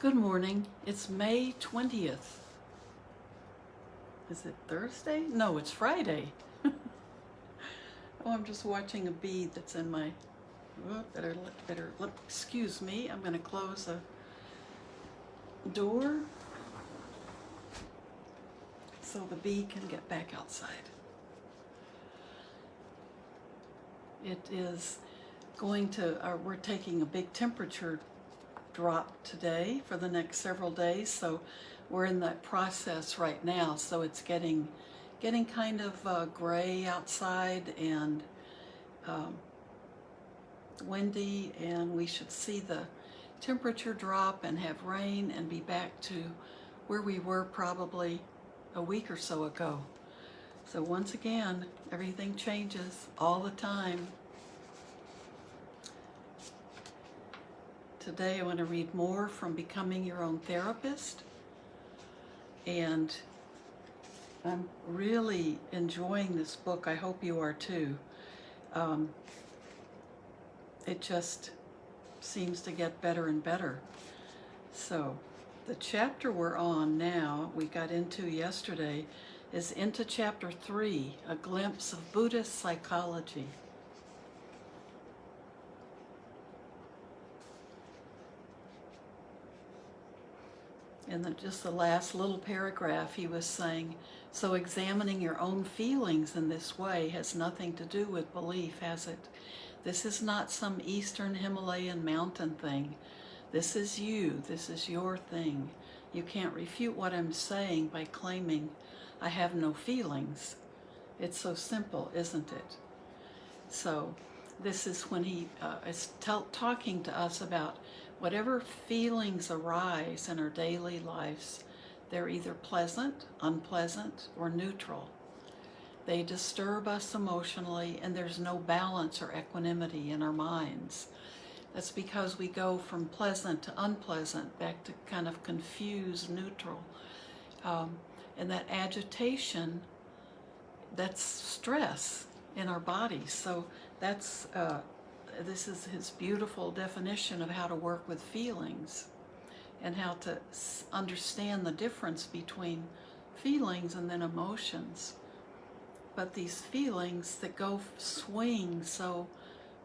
Good morning. It's May 20th. Is it Thursday? No, it's Friday. Oh, I'm just watching a bead that's in my... Oh, better look. Excuse me. I'm going to close a door so the bee can get back outside. It is going to... we're taking a big temperature drop today for the next several days, so we're in that process right now. So it's getting kind of gray outside and windy, and we should see the temperature drop and have rain and be back to where we were probably a week or so ago. So once again, everything changes all the time. Today I want to read more from Becoming Your Own Therapist, and I'm really enjoying this book. I hope you are too. It just seems to get better and better. So the chapter we're on now, we got into yesterday, is into chapter 3, A Glimpse of Buddhist Psychology. And then just the last little paragraph, he was saying, so examining your own feelings in this way has nothing to do with belief, has it? This is not some Eastern Himalayan mountain thing. This is you. This is your thing. You can't refute what I'm saying by claiming I have no feelings. It's so simple, isn't it? So this is when he is talking to us about whatever feelings arise in our daily lives. They're either pleasant, unpleasant, or neutral. They disturb us emotionally, and there's no balance or equanimity in our minds. That's because we go from pleasant to unpleasant, back to kind of confused, neutral. And that agitation, that's stress in our bodies. So that's this is his beautiful definition of how to work with feelings and how to understand the difference between feelings and then emotions. But these feelings that swing so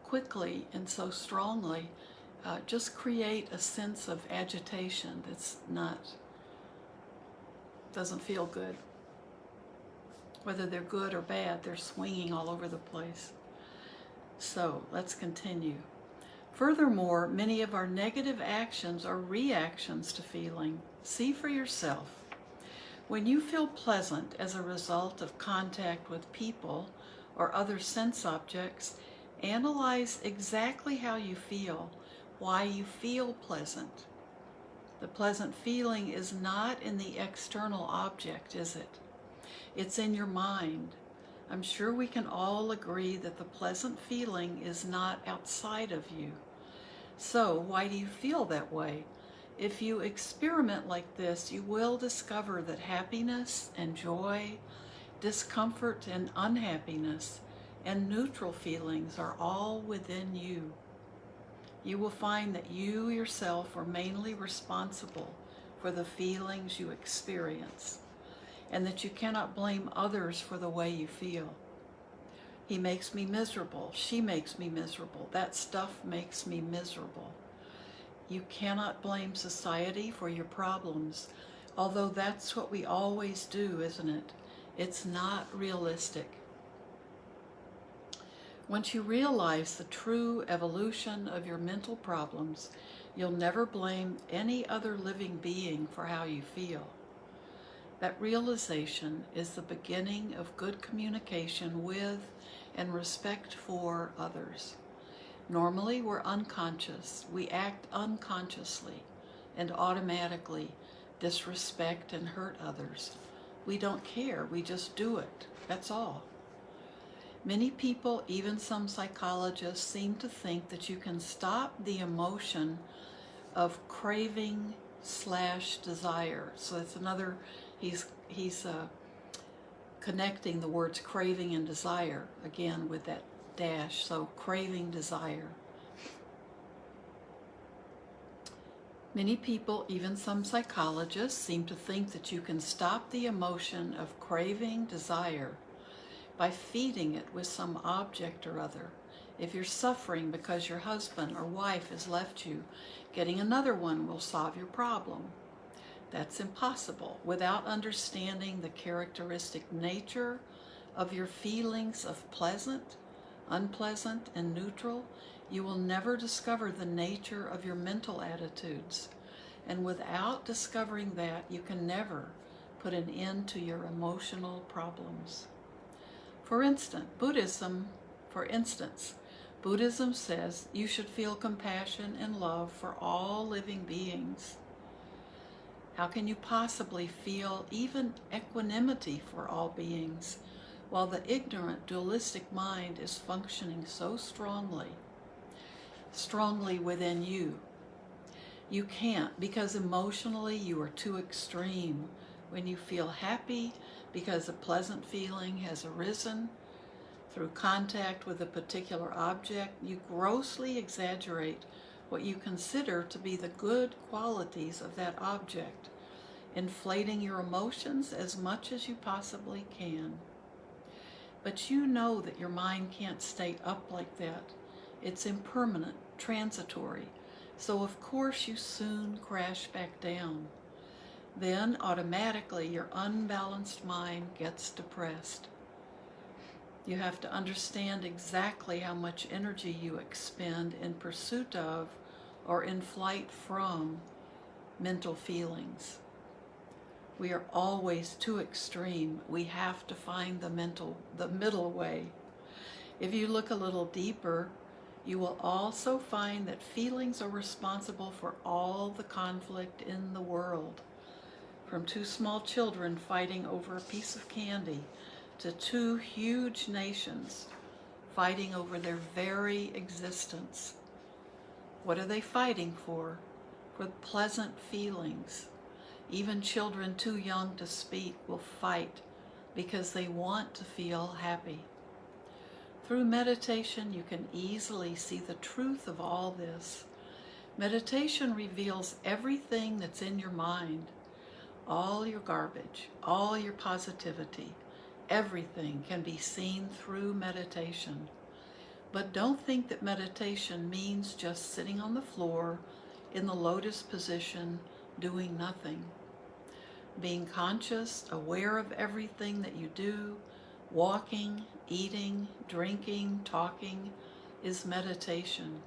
quickly and so strongly just create a sense of agitation that's doesn't feel good. Whether they're good or bad, they're swinging all over the place. So let's continue. Furthermore, many of our negative actions are reactions to feeling. See for yourself. When you feel pleasant as a result of contact with people or other sense objects, analyze exactly how you feel, why you feel pleasant. The pleasant feeling is not in the external object, is it? It's in your mind. I'm sure we can all agree that the pleasant feeling is not outside of you. So why do you feel that way? If you experiment like this, you will discover that happiness and joy, discomfort and unhappiness, and neutral feelings are all within you. You will find that you yourself are mainly responsible for the feelings you experience, and that you cannot blame others for the way you feel. He makes me miserable. She makes me miserable. That stuff makes me miserable. You cannot blame society for your problems, although that's what we always do, isn't it? It's not realistic. Once you realize the true evolution of your mental problems, you'll never blame any other living being for how you feel. That realization is the beginning of good communication with and respect for others. Normally, we're unconscious. We act unconsciously and automatically disrespect and hurt others. We don't care. We just do it. That's all. Many people, even some psychologists, seem to think that you can stop the emotion of craving/desire. So it's another, he's connecting the words craving and desire again with that dash. So craving, desire. Many people, even some psychologists, seem to think that you can stop the emotion of craving desire by feeding it with some object or other. If you're suffering because your husband or wife has left you, getting another one will solve your problem. That's impossible. Without understanding the characteristic nature of your feelings of pleasant, unpleasant, and neutral, you will never discover the nature of your mental attitudes. And without discovering that, you can never put an end to your emotional problems. For instance, Buddhism says you should feel compassion and love for all living beings. How can you possibly feel even equanimity for all beings while the ignorant dualistic mind is functioning so strongly within you? You can't, because emotionally you are too extreme. When you feel happy because a pleasant feeling has arisen through contact with a particular object, you grossly exaggerate what you consider to be the good qualities of that object, inflating your emotions as much as you possibly can. But you know that your mind can't stay up like that. It's impermanent, transitory, so of course you soon crash back down. Then automatically your unbalanced mind gets depressed. You have to understand exactly how much energy you expend in pursuit of or in flight from mental feelings. We are always too extreme. We have to find the middle way. If you look a little deeper, you will also find that feelings are responsible for all the conflict in the world, from two small children fighting over a piece of candy to two huge nations fighting over their very existence. What are they fighting for? For pleasant feelings. Even children too young to speak will fight because they want to feel happy. Through meditation, you can easily see the truth of all this. Meditation reveals everything that's in your mind, all your garbage, all your positivity. Everything can be seen through meditation. But don't think that meditation means just sitting on the floor in the lotus position doing nothing. Being conscious, aware of everything that you do, walking, eating, drinking, talking, is meditation.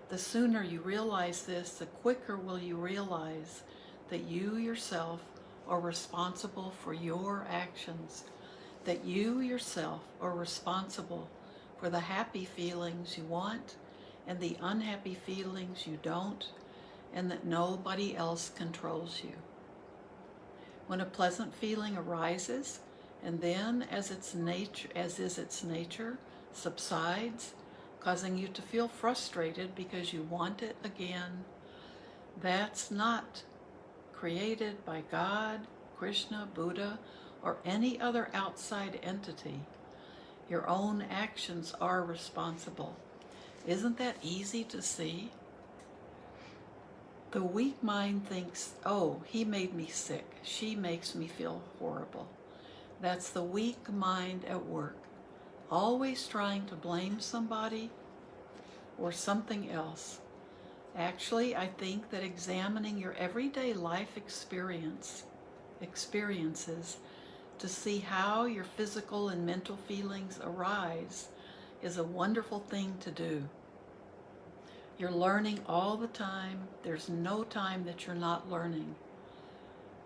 The sooner you realize this, the quicker will you realize that you yourself are responsible for your actions, that you yourself are responsible for the happy feelings you want and the unhappy feelings you don't, and that nobody else controls you. When a pleasant feeling arises, and then, as is its nature, subsides, causing you to feel frustrated because you want it again, that's not created by God, Krishna, Buddha, or any other outside entity. Your own actions are responsible. Isn't that easy to see? The weak mind thinks, oh, he made me sick. She makes me feel horrible. That's the weak mind at work, always trying to blame somebody or something else. Actually, I think that examining your everyday life experiences to see how your physical and mental feelings arise is a wonderful thing to do. You're learning all the time. There's no time that you're not learning.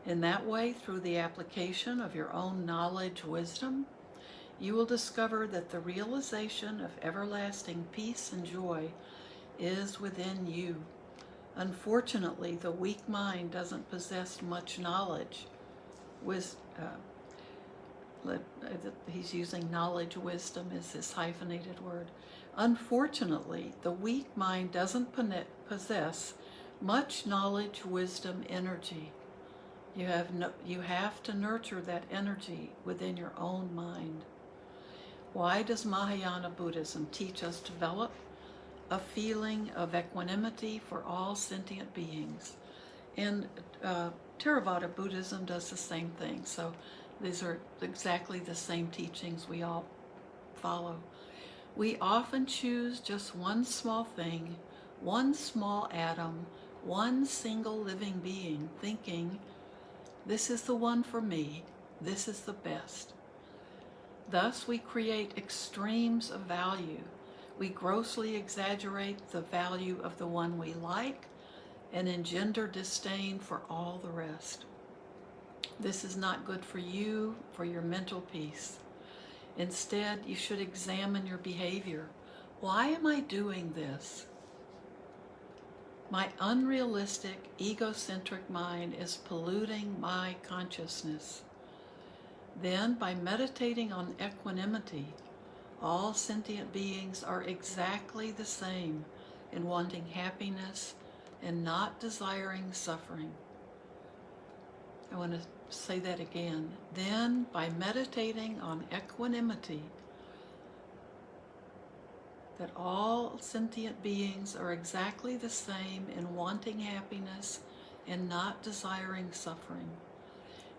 In that way, through the application of your own knowledge, wisdom, you will discover that the realization of everlasting peace and joy is within you. Unfortunately, the weak mind doesn't possess much knowledge. He's using knowledge, wisdom as his hyphenated word. Unfortunately, the weak mind doesn't possess much knowledge, wisdom, energy. You have to nurture that energy within your own mind. Why does Mahayana Buddhism teach us to develop a feeling of equanimity for all sentient beings? And Theravada Buddhism does the same thing. So these are exactly the same teachings we all follow. We often choose just one small thing, one small atom, one single living being, thinking, this is the one for me, this is the best. Thus we create extremes of value. We grossly exaggerate the value of the one we like and engender disdain for all the rest. This is not good for you, for your mental peace. Instead, you should examine your behavior. Why am I doing this? My unrealistic, egocentric mind is polluting my consciousness. Then, by meditating on equanimity, all sentient beings are exactly the same in wanting happiness and not desiring suffering. I want to say that again. Then, by meditating on equanimity, that all sentient beings are exactly the same in wanting happiness and not desiring suffering,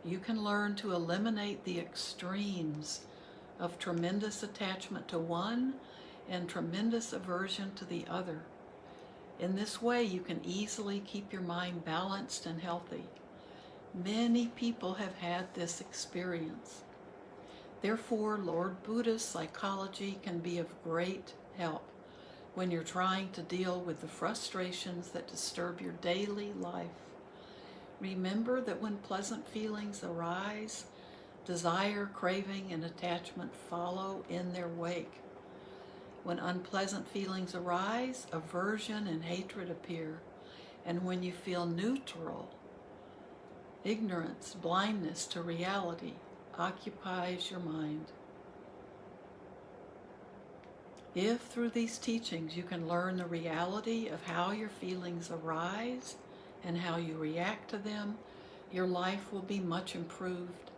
you can learn to eliminate the extremes of tremendous attachment to one and tremendous aversion to the other. In this way, you can easily keep your mind balanced and healthy. Many people have had this experience. Therefore, Lord Buddha's psychology can be of great help when you're trying to deal with the frustrations that disturb your daily life. Remember that when pleasant feelings arise, desire, craving, and attachment follow in their wake. When unpleasant feelings arise, aversion and hatred appear. And when you feel neutral, ignorance, blindness to reality occupies your mind. If through these teachings you can learn the reality of how your feelings arise and how you react to them, your life will be much improved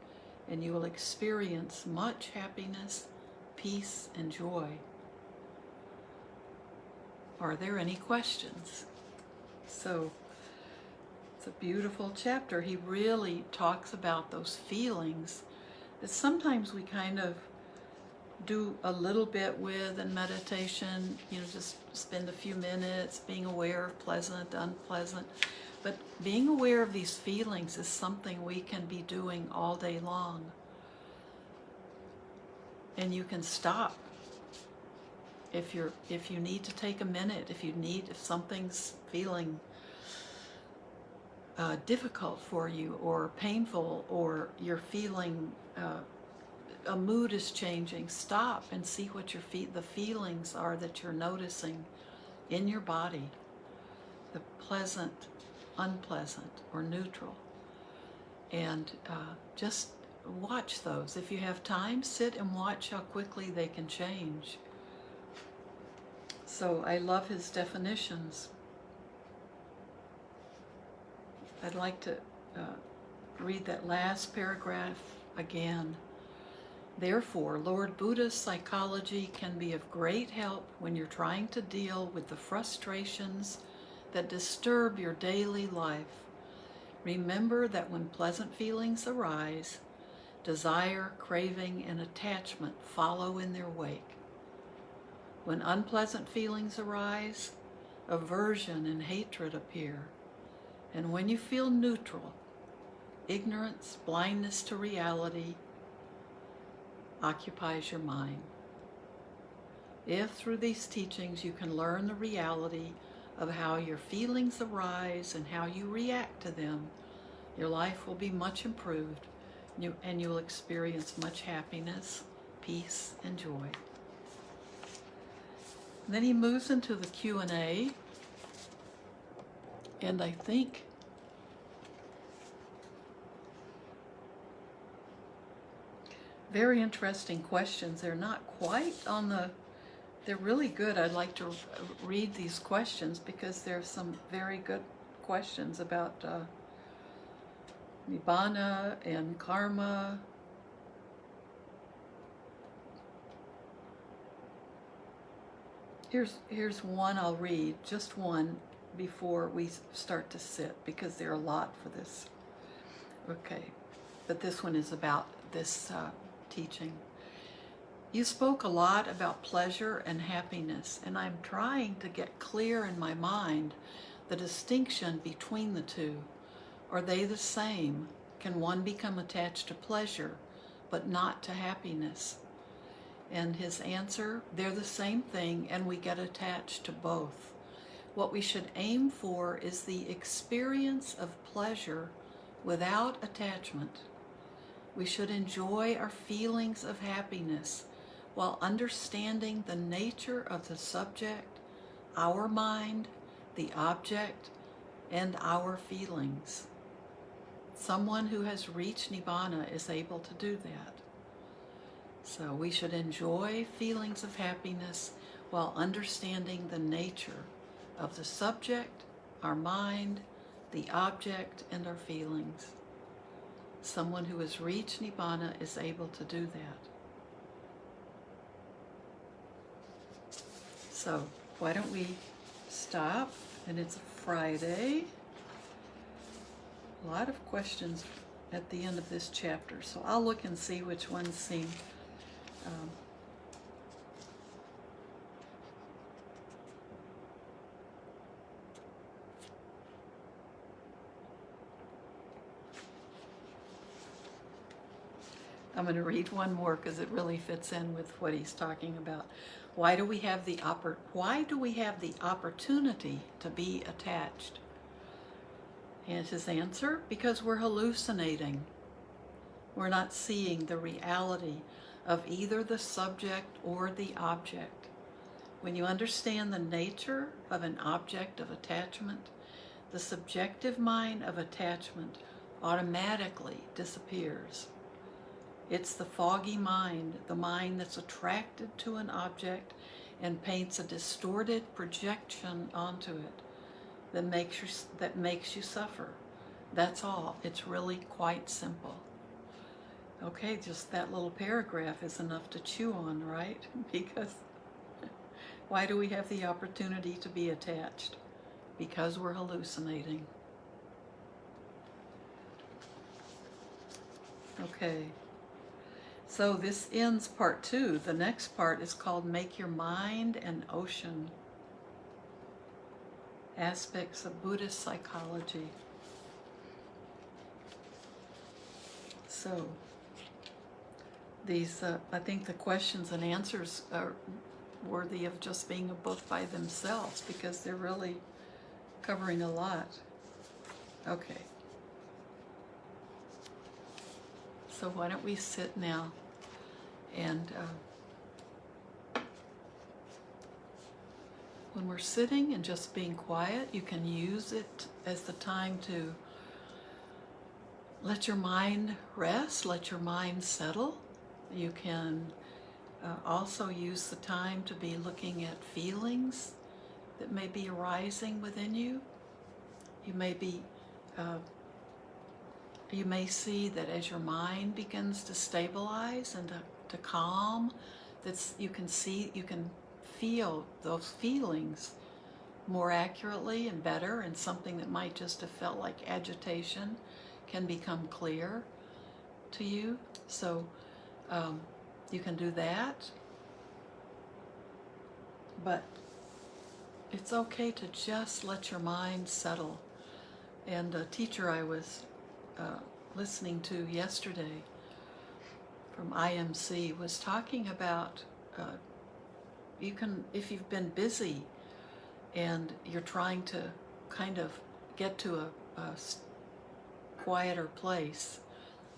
and you will experience much happiness, peace, and joy. Are there any questions? So, it's a beautiful chapter. He really talks about those feelings that sometimes we kind of do a little bit with in meditation, just spend a few minutes being aware of pleasant, unpleasant. But being aware of these feelings is something we can be doing all day long. And you can stop if you need to take a minute, if something's feeling difficult for you or painful, or you're feeling a mood is changing, stop and see what the feelings are that you're noticing in your body, the pleasant, unpleasant, or neutral. And just watch those. If you have time, sit and watch how quickly they can change. So I love his definitions. I'd like to read that last paragraph again. Therefore, Lord Buddha's psychology can be of great help when you're trying to deal with the frustrations that disturb your daily life. Remember that when pleasant feelings arise, desire, craving, and attachment follow in their wake. When unpleasant feelings arise, aversion and hatred appear. And when you feel neutral, ignorance, blindness to reality occupies your mind. If through these teachings you can learn the reality of how your feelings arise and how you react to them, your life will be much improved and you'll experience much happiness, peace, and joy. And then he moves into the Q&A, and I think very interesting questions. They're not quite they're really good. I'd like to read these questions because there's some very good questions about Nibbana and karma. Here's one I'll read, just one. before we start to sit, because there are a lot for this. Okay, but this one is about this teaching. You spoke a lot about pleasure and happiness, and I'm trying to get clear in my mind the distinction between the two. Are they the same? Can one become attached to pleasure but not to happiness? And his answer, they're the same thing, and we get attached to both. What we should aim for is the experience of pleasure without attachment. We should enjoy our feelings of happiness while understanding the nature of the subject, our mind, the object, and our feelings. Someone who has reached Nibbana is able to do that. So we should enjoy feelings of happiness while understanding the nature of the subject, our mind, the object, and our feelings. Someone who has reached Nibbana is able to do that. So why don't we stop? And it's a Friday. A lot of questions at the end of this chapter, so I'll look and see which ones seem I'm going to read one more because it really fits in with what he's talking about. Why do we have the opportunity to be attached? And his answer, because we're hallucinating. We're not seeing the reality of either the subject or the object. When you understand the nature of an object of attachment, the subjective mind of attachment automatically disappears. It's the foggy mind, the mind that's attracted to an object and paints a distorted projection onto it that makes you suffer. That's all. It's really quite simple. Okay, just that little paragraph is enough to chew on, right? Because why do we have the opportunity to be attached? Because we're hallucinating. Okay. So this ends part 2. The next part is called Make Your Mind an Ocean. Aspects of Buddhist Psychology. So these, I think the questions and answers are worthy of just being a book by themselves because they're really covering a lot. Okay. So why don't we sit now and when we're sitting and just being quiet, you can use it as the time to let your mind rest, let your mind settle. You can also use the time to be looking at feelings that may be arising within you. You may see that as your mind begins to stabilize and to calm, you can feel those feelings more accurately and better, and something that might just have felt like agitation can become clear to you. So you can do that, but it's okay to just let your mind settle. And a teacher I was listening to yesterday from IMC was talking about you can, if you've been busy and you're trying to kind of get to a quieter place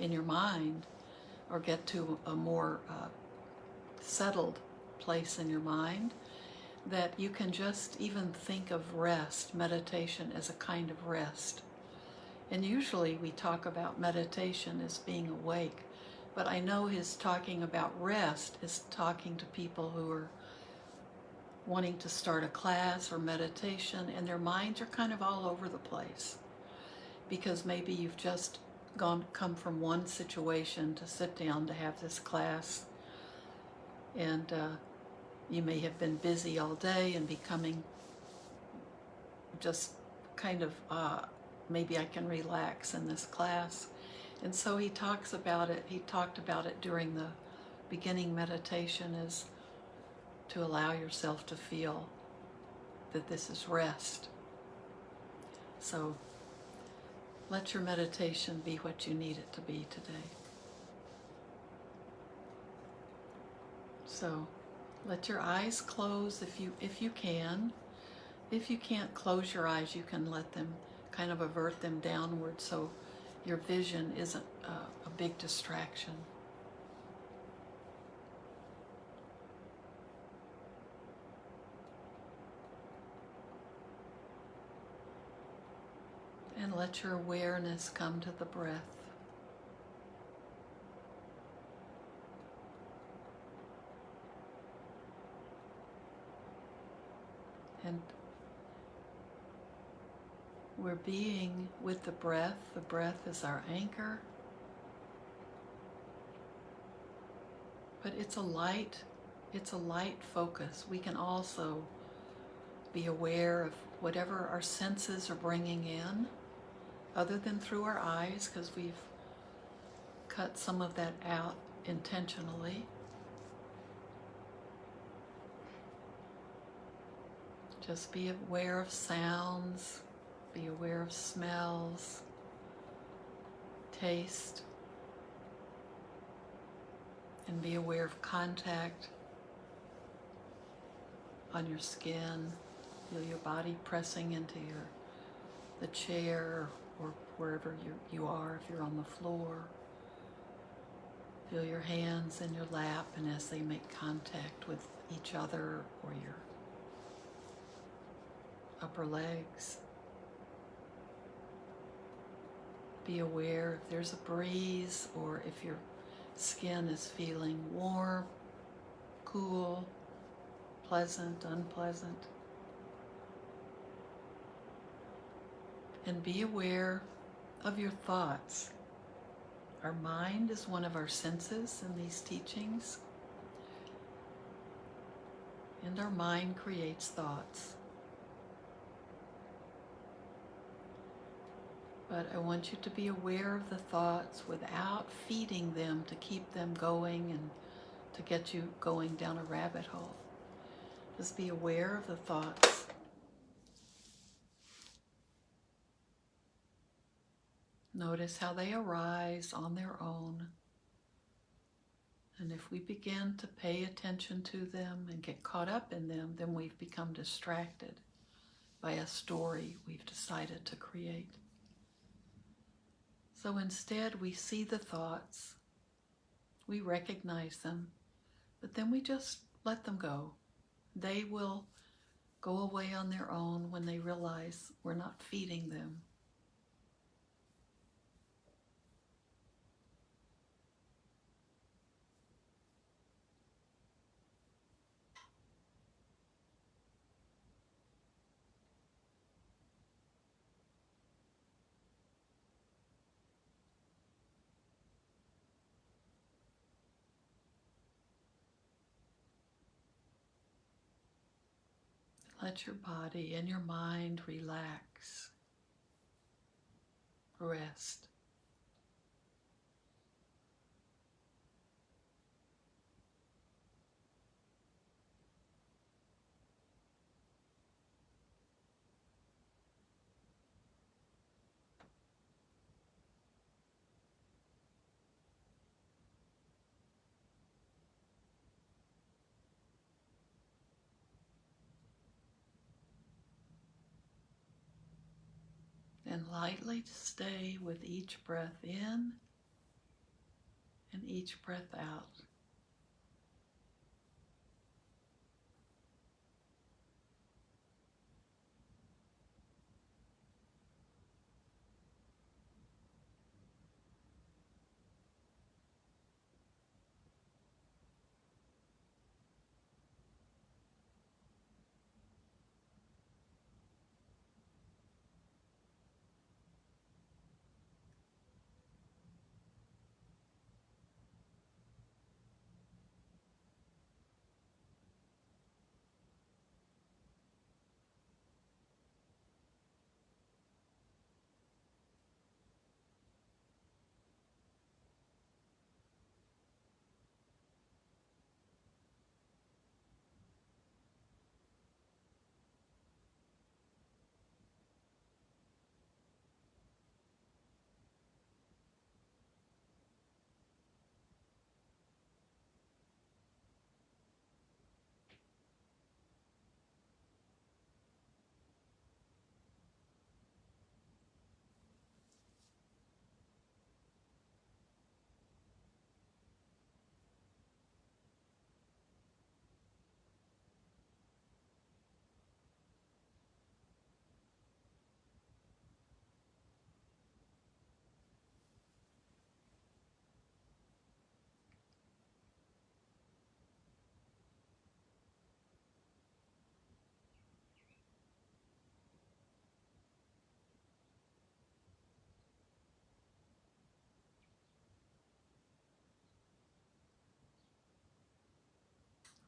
in your mind, or get to a more settled place in your mind, that you can just even think of rest, meditation, as a kind of rest. And usually we talk about meditation as being awake, but I know his talking about rest is talking to people who are wanting to start a class or meditation, and their minds are kind of all over the place because maybe you've just come from one situation to sit down to have this class, and you may have been busy all day and becoming just kind of, maybe I can relax in this class. And so he talked about it during the beginning meditation, is to allow yourself to feel that this is rest. So let your meditation be what you need it to be today. So let your eyes close if you can. If you can't close your eyes, you can let them kind of avert them downward so your vision isn't a big distraction. And let your awareness come to the breath. And we're being with the breath. The breath is our anchor. But it's a light focus. We can also be aware of whatever our senses are bringing in, other than through our eyes, because we've cut some of that out intentionally. Just be aware of sounds, be aware of smells, taste, and be aware of contact on your skin. Feel your body pressing into the chair or wherever you are, if you're on the floor. Feel your hands in your lap, and as they make contact with each other or your upper legs. Be aware if there's a breeze or if your skin is feeling warm, cool, pleasant, unpleasant. And be aware of your thoughts. Our mind is one of our senses in these teachings, and our mind creates thoughts. But I want you to be aware of the thoughts without feeding them to keep them going and to get you going down a rabbit hole. Just be aware of the thoughts. Notice how they arise on their own. And if we begin to pay attention to them and get caught up in them, then we've become distracted by a story we've decided to create. So instead, we see the thoughts, we recognize them, but then we just let them go. They will go away on their own when they realize we're not feeding them. Let your body and your mind relax, rest. And lightly stay with each breath in and each breath out.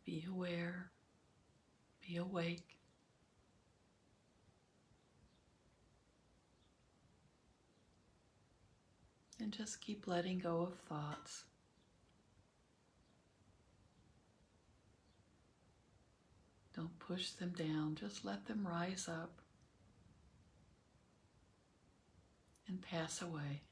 Be aware. Be awake. And just keep letting go of thoughts. Don't push them down. Just let them rise up and pass away.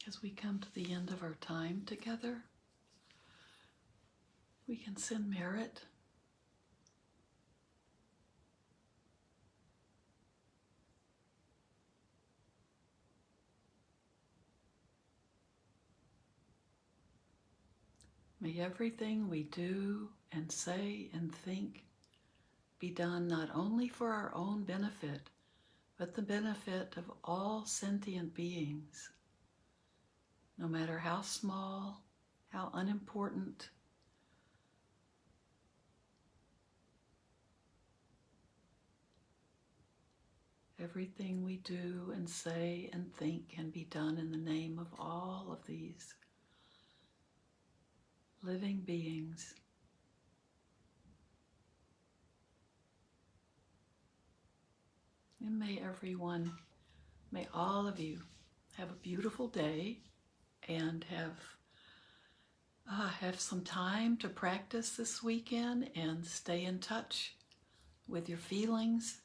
As we come to the end of our time together, we can send merit. May everything we do and say and think be done not only for our own benefit, but the benefit of all sentient beings, no matter how small, how unimportant. Everything we do and say and think can be done in the name of all of these living beings. And may all of you have a beautiful day and have some time to practice this weekend and stay in touch with your feelings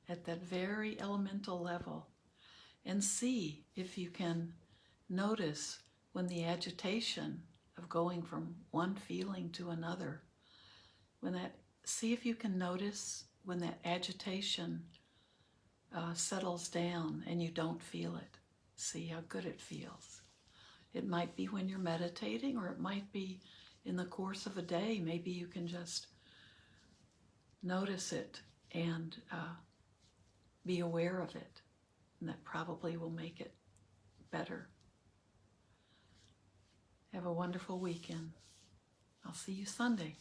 at that very elemental level, and see if you can notice when the agitation of going from one feeling to another, see if you can notice when that agitation settles down and you don't feel it. See how good it feels. It might be when you're meditating, or it might be in the course of a day. Maybe you can just notice it and be aware of it, and that probably will make it better. Have a wonderful weekend. I'll see you Sunday.